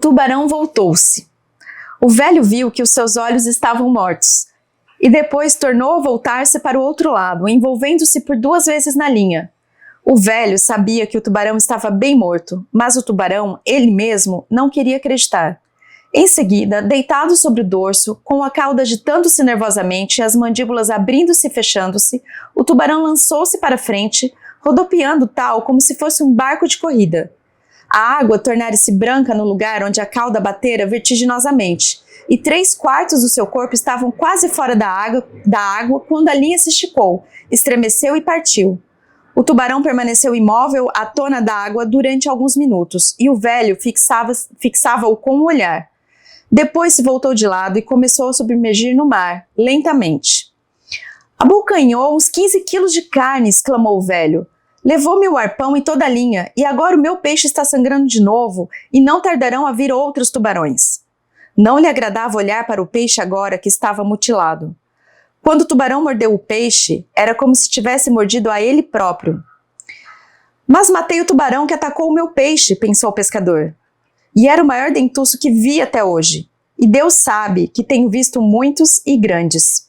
tubarão voltou-se. O velho viu que os seus olhos estavam mortos, e depois tornou a voltar-se para o outro lado, envolvendo-se por 2 vezes na linha. O velho sabia que o tubarão estava bem morto, mas o tubarão, ele mesmo, não queria acreditar. Em seguida, deitado sobre o dorso, com a cauda agitando-se nervosamente e as mandíbulas abrindo-se e fechando-se, o tubarão lançou-se para frente, rodopiando tal como se fosse um barco de corrida. A água tornara-se branca no lugar onde a cauda batera vertiginosamente, e 3/4 do seu corpo estavam quase fora da água quando a linha se esticou, estremeceu e partiu. O tubarão permaneceu imóvel à tona da água durante alguns minutos, e o velho fixava-o com o olhar. Depois se voltou de lado e começou a submergir no mar, lentamente. Abocanhou uns 15 quilos de carne, exclamou o velho. Levou-me o arpão e toda a linha, e agora o meu peixe está sangrando de novo, e não tardarão a vir outros tubarões. Não lhe agradava olhar para o peixe agora que estava mutilado. Quando o tubarão mordeu o peixe, era como se tivesse mordido a ele próprio. Mas matei o tubarão que atacou o meu peixe, pensou o pescador. E era o maior dentuço que vi até hoje. E Deus sabe que tenho visto muitos e grandes.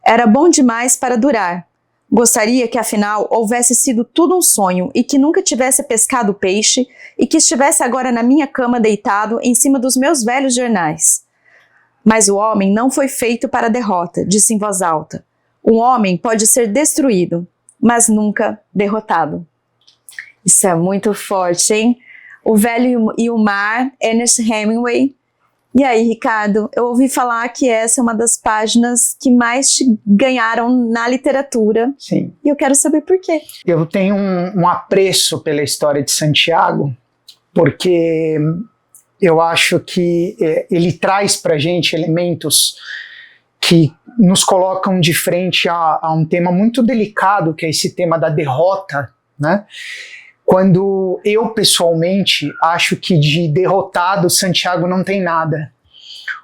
Era bom demais para durar. Gostaria que afinal houvesse sido tudo um sonho e que nunca tivesse pescado o peixe e que estivesse agora na minha cama deitado em cima dos meus velhos jornais. Mas o homem não foi feito para a derrota, disse em voz alta. Um homem pode ser destruído, mas nunca derrotado. Isso é muito forte, hein? O Velho e o Mar, Ernest Hemingway. E aí, Ricardo, eu ouvi falar que essa é uma das páginas que mais te ganharam na literatura. Sim. E eu quero saber por quê. Eu tenho um apreço pela história de Santiago, porque eu acho que ele traz para a gente elementos que nos colocam de frente a um tema muito delicado, que é esse tema da derrota, né? Quando eu, pessoalmente, acho que de derrotado Santiago não tem nada.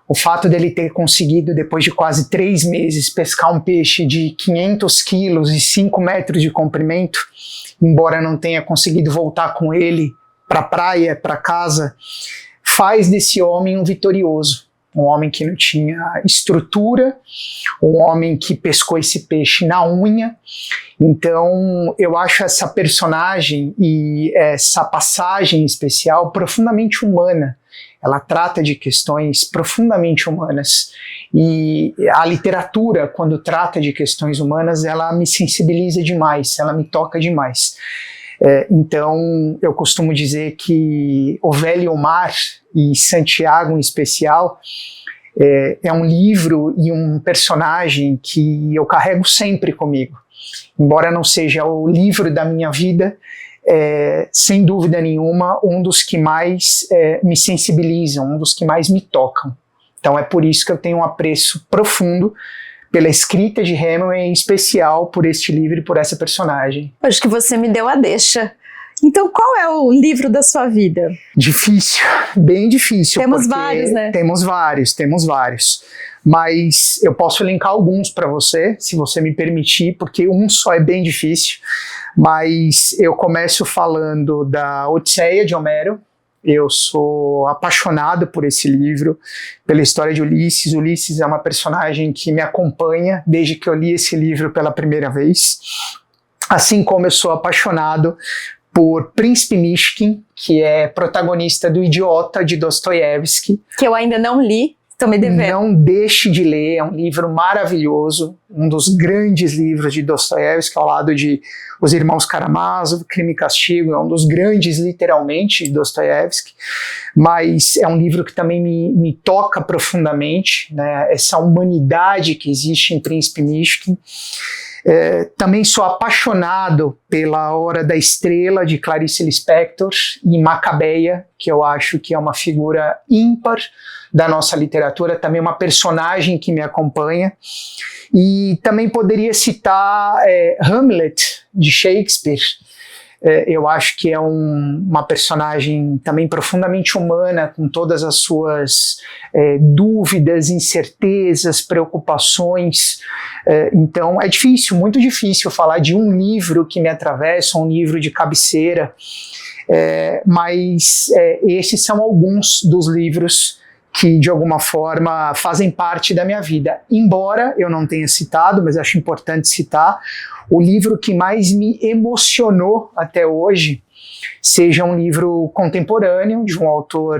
O fato dele ter conseguido, depois de quase 3 meses, pescar um peixe de 500 quilos e 5 metros de comprimento, embora não tenha conseguido voltar com ele para a praia, para casa, faz desse homem um vitorioso. Um homem que não tinha estrutura, um homem que pescou esse peixe na unha. Então, eu acho essa personagem e essa passagem especial profundamente humana. Ela trata de questões profundamente humanas. E a literatura, quando trata de questões humanas, ela me sensibiliza demais, ela me toca demais. Então, eu costumo dizer que O Velho e o Mar, e Santiago em especial, é um livro e um personagem que eu carrego sempre comigo. Embora não seja o livro da minha vida, sem dúvida nenhuma, um dos que mais me sensibilizam, um dos que mais me tocam. Então é por isso que eu tenho um apreço profundo pela escrita de Hemingway, em especial por este livro e por essa personagem. Acho que você me deu a deixa. Então, qual é o livro da sua vida? Difícil, bem difícil. Temos vários, né? Temos vários. Mas eu posso elencar alguns para você, se você me permitir, porque um só é bem difícil. Mas eu começo falando da Odisseia de Homero. Eu sou apaixonado por esse livro, pela história de Ulisses. Ulisses é uma personagem que me acompanha desde que eu li esse livro pela primeira vez. Assim como eu sou apaixonado por Príncipe Mishkin, que é protagonista do Idiota, de Dostoiévski. Que eu ainda não li, estou me devendo. Não deixe de ler, é um livro maravilhoso, um dos grandes livros de Dostoiévski, ao lado de Os Irmãos Karamazov, Crime e Castigo, é um dos grandes, literalmente, de Dostoiévski, mas é um livro que também me toca profundamente, né? Essa humanidade que existe em Príncipe Mishkin. Também sou apaixonado pela Hora da Estrela, de Clarice Lispector, e Macabeia, que eu acho que é uma figura ímpar da nossa literatura, também uma personagem que me acompanha. E também poderia citar Hamlet, de Shakespeare. Eu acho que é uma personagem também profundamente humana, com todas as suas dúvidas, incertezas, preocupações. Então é difícil, muito difícil falar de um livro que me atravessa, um livro de cabeceira. Mas esses são alguns dos livros que de alguma forma fazem parte da minha vida. Embora eu não tenha citado, mas acho importante citar, o livro que mais me emocionou até hoje seja um livro contemporâneo de um autor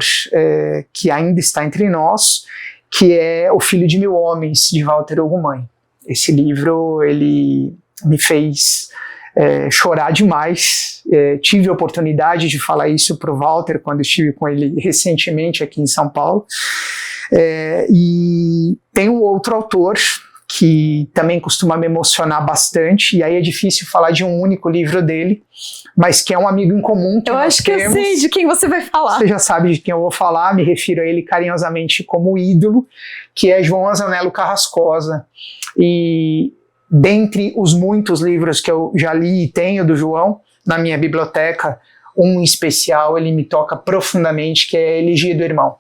que ainda está entre nós, que é O Filho de Mil Homens, de Walter Ugumãe. Esse livro, ele me fez chorar demais. Tive a oportunidade de falar isso para o Walter quando estive com ele recentemente aqui em São Paulo. E tem um outro autor que também costuma me emocionar bastante, e aí é difícil falar de um único livro dele, mas que é um amigo em comum que eu acho que eu sei de quem você vai falar. Você já sabe de quem eu vou falar, me refiro a ele carinhosamente como ídolo, que é João Anzanello Carrascosa. E dentre os muitos livros que eu já li e tenho do João na minha biblioteca, um em especial ele me toca profundamente, que é Elegia do Irmão.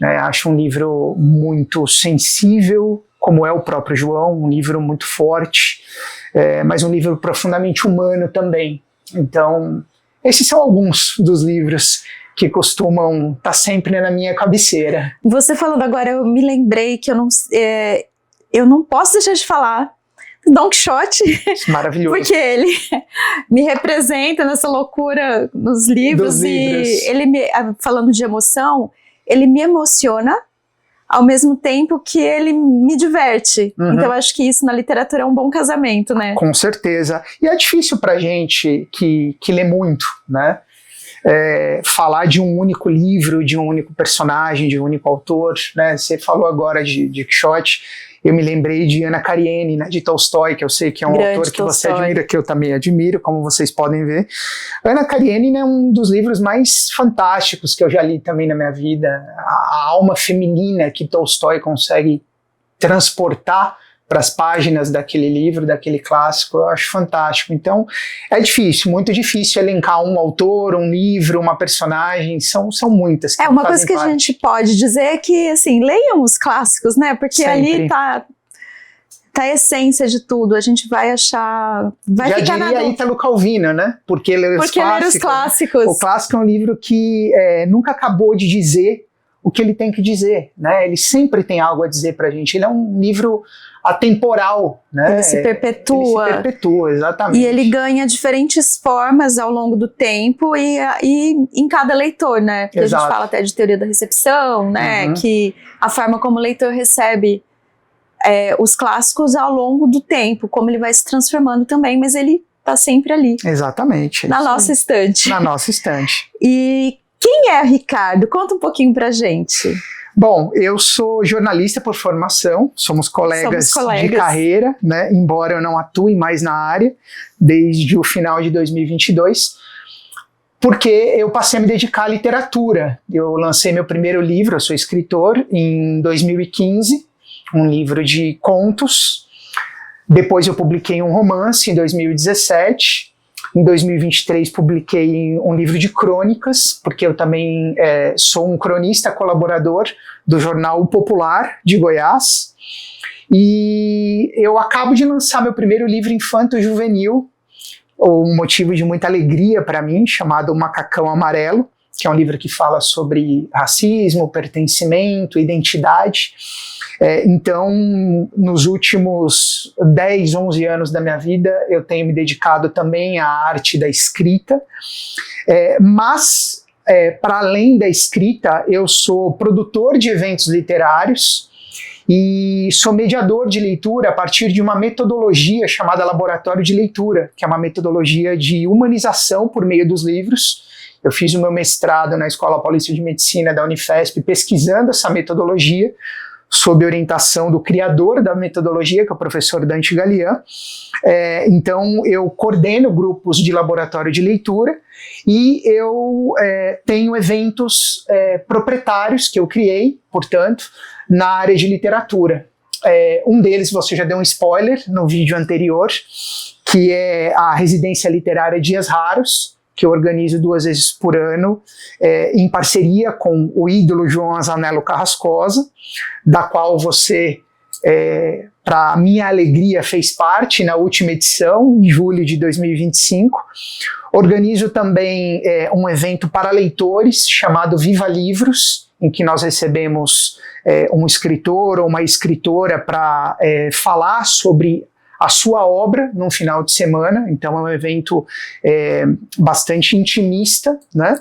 Acho um livro muito sensível, como é o próprio João, um livro muito forte, mas um livro profundamente humano também. Então, esses são alguns dos livros que costumam estar sempre na minha cabeceira. Você falando agora, eu me lembrei que eu não posso deixar de falar Don Quixote. Maravilhoso. Porque ele me representa nessa loucura nos livros. E ele falando de emoção, ele me emociona ao mesmo tempo que ele me diverte. Uhum. Então eu acho que isso na literatura é um bom casamento, né? Com certeza. E é difícil pra gente que lê muito, né? Falar de um único livro, de um único personagem, de um único autor, né? Você falou agora de Quixote, eu me lembrei de Ana Karenina, de Tolstói, que eu sei que é um autor que você admira, que eu também admiro, como vocês podem ver. Ana Karenina é um dos livros mais fantásticos que eu já li também na minha vida. A alma feminina que Tolstói consegue transportar para as páginas daquele livro, daquele clássico, eu acho fantástico. Então, é difícil, muito difícil elencar um autor, um livro, uma personagem, são muitas. Uma coisa que a gente pode dizer é que, assim, leiam os clássicos, né? Porque sempre. Ali tá a essência de tudo, a gente vai achar... Já diria Ítalo Calvino, né? Porque ler os clássicos. O clássico é um livro que nunca acabou de dizer o que ele tem que dizer, né? Ele sempre tem algo a dizer pra gente. Ele é um livro atemporal, né? Ele se perpetua. Ele se perpetua, exatamente. E ele ganha diferentes formas ao longo do tempo e em cada leitor, né? Porque Exato. A gente fala até de teoria da recepção, né? Uhum. Que a forma como o leitor recebe os clássicos ao longo do tempo, como ele vai se transformando também, mas ele tá sempre ali. Exatamente. Na nossa estante. Na nossa estante. E quem é Ricardo? Conta um pouquinho pra gente. Bom, eu sou jornalista por formação, somos colegas de carreira, né? Embora eu não atue mais na área desde o final de 2022, porque eu passei a me dedicar à literatura. Eu lancei meu primeiro livro, eu sou escritor, em 2015, um livro de contos. Depois eu publiquei um romance em 2017. Em 2023 publiquei um livro de crônicas, porque eu também sou um cronista colaborador do jornal O Popular de Goiás. E eu acabo de lançar meu primeiro livro infanto-juvenil, um motivo de muita alegria para mim, chamado O Macacão Amarelo, que é um livro que fala sobre racismo, pertencimento, identidade. Então, nos últimos 10, 11 anos da minha vida, eu tenho me dedicado também à arte da escrita, mas, para além da escrita, eu sou produtor de eventos literários e sou mediador de leitura a partir de uma metodologia chamada Laboratório de Leitura, que é uma metodologia de humanização por meio dos livros. Eu fiz o meu mestrado na Escola Paulista de Medicina da Unifesp pesquisando essa metodologia, sob orientação do criador da metodologia, que é o professor Dante Galian. Então, eu coordeno grupos de laboratório de leitura e eu tenho eventos proprietários que eu criei, portanto, na área de literatura. Um deles, você já deu um spoiler no vídeo anterior, que é a Residência Literária Dias Raros, que eu organizo 2 vezes por ano, em parceria com o ídolo João Anzanello Carrascosa, da qual você para minha alegria, fez parte na última edição, em julho de 2025. Organizo também um evento para leitores chamado Viva Livros, em que nós recebemos um escritor ou uma escritora para falar sobre a sua obra num final de semana. Então é um evento bastante intimista, né?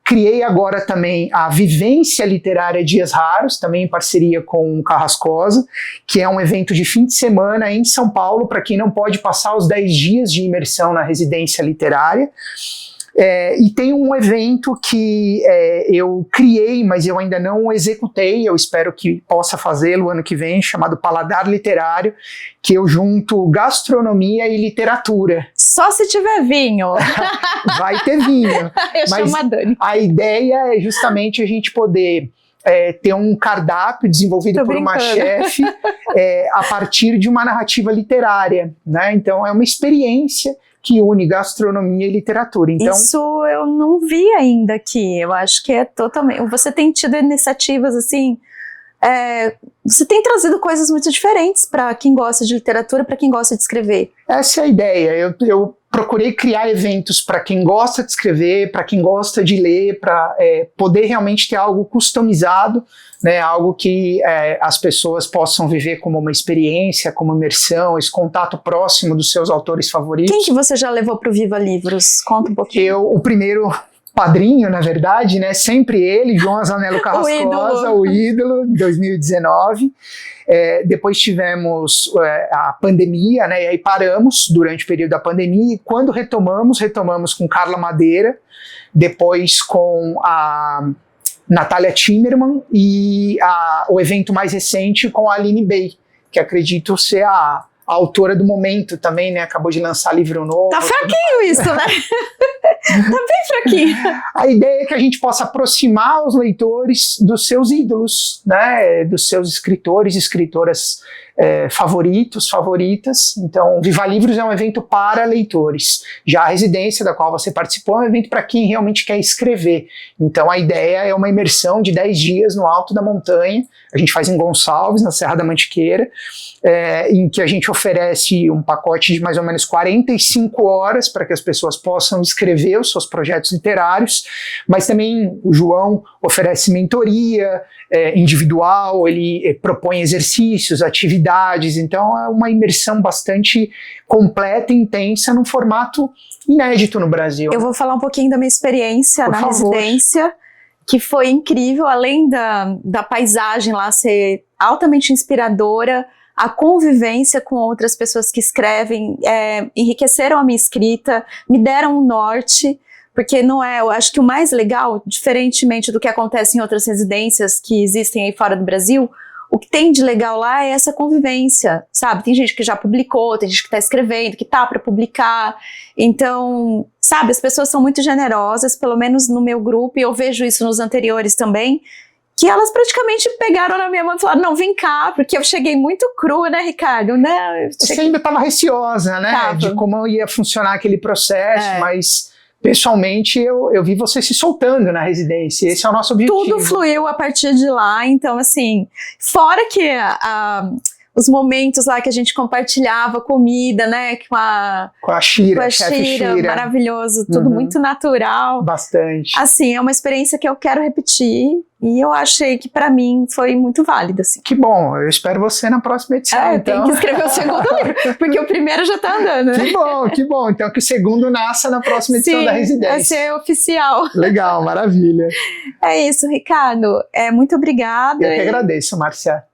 Criei agora também a Vivência Literária Dias Raros, também em parceria com o Carrascosa, que é um evento de fim de semana em São Paulo, para quem não pode passar os 10 dias de imersão na residência literária. E tem um evento que eu criei, mas eu ainda não executei, eu espero que possa fazê-lo ano que vem, chamado Paladar Literário, que eu junto gastronomia e literatura. Só se tiver vinho. Vai ter vinho. Eu chamo a Dani. A ideia é justamente a gente poder ter um cardápio desenvolvido por uma chefe a partir de uma narrativa literária, né? Então é uma experiência que une gastronomia e literatura. Então, isso eu não vi ainda aqui. Eu acho que é totalmente... Você tem tido iniciativas assim... você tem trazido coisas muito diferentes para quem gosta de literatura, para quem gosta de escrever. Essa é a ideia. Eu procurei criar eventos para quem gosta de escrever, para quem gosta de ler, para poder realmente ter algo customizado, né, algo que as pessoas possam viver como uma experiência, como imersão, esse contato próximo dos seus autores favoritos. Quem que você já levou para o Viva Livros? Conta um pouquinho. O primeiro padrinho, na verdade, né, sempre ele, João Azanello Carrascosa, o ídolo, de 2019. Depois tivemos a pandemia, né, e aí paramos durante o período da pandemia, e quando retomamos com Carla Madeira, depois com a Natália Timmerman e o evento mais recente com a Aline Bey, que acredito ser a autora do momento também, né? Acabou de lançar livro novo. Tá fraquinho isso, né? Tá bem fraquinho. A ideia é que a gente possa aproximar os leitores dos seus ídolos, né? Dos seus escritores e escritoras favoritos, favoritas. Então, Viva Livros é um evento para leitores. Já a residência da qual você participou é um evento para quem realmente quer escrever. Então, a ideia é uma imersão de 10 dias no alto da montanha. A gente faz em Gonçalves, na Serra da Mantiqueira, em que a gente oferece um pacote de mais ou menos 45 horas para que as pessoas possam escrever os seus projetos literários, mas também o João oferece mentoria individual, ele propõe exercícios, atividades, então é uma imersão bastante completa e intensa num formato inédito no Brasil. Eu vou falar um pouquinho da minha experiência na residência, que foi incrível, além da paisagem lá ser altamente inspiradora, a convivência com outras pessoas que escrevem enriqueceram a minha escrita, me deram um norte, porque não eu acho que o mais legal, diferentemente do que acontece em outras residências que existem aí fora do Brasil, o que tem de legal lá é essa convivência, sabe? Tem gente que já publicou, tem gente que está escrevendo, que tá para publicar. Então, sabe, as pessoas são muito generosas, pelo menos no meu grupo, e eu vejo isso nos anteriores também, que elas praticamente pegaram na minha mão e falaram, não, vem cá, porque eu cheguei muito crua, né, Ricardo? Né? Você ainda estava receosa, né, de como ia funcionar aquele processo, mas pessoalmente eu vi você se soltando na residência, esse é o nosso objetivo. Tudo fluiu a partir de lá, então assim, fora que os momentos lá que a gente compartilhava comida, né, com a Shira, chefe Shira, maravilhoso, tudo muito natural. Bastante. Assim, é uma experiência que eu quero repetir e eu achei que pra mim foi muito válida, assim. Que bom, eu espero você na próxima edição, então. Tem que escrever o segundo livro, porque o primeiro já tá andando, né? Que bom, então que o segundo nasça na próxima edição da residência. Vai ser oficial. Legal, maravilha. É isso, Ricardo, muito obrigada. Eu que agradeço, Márcia.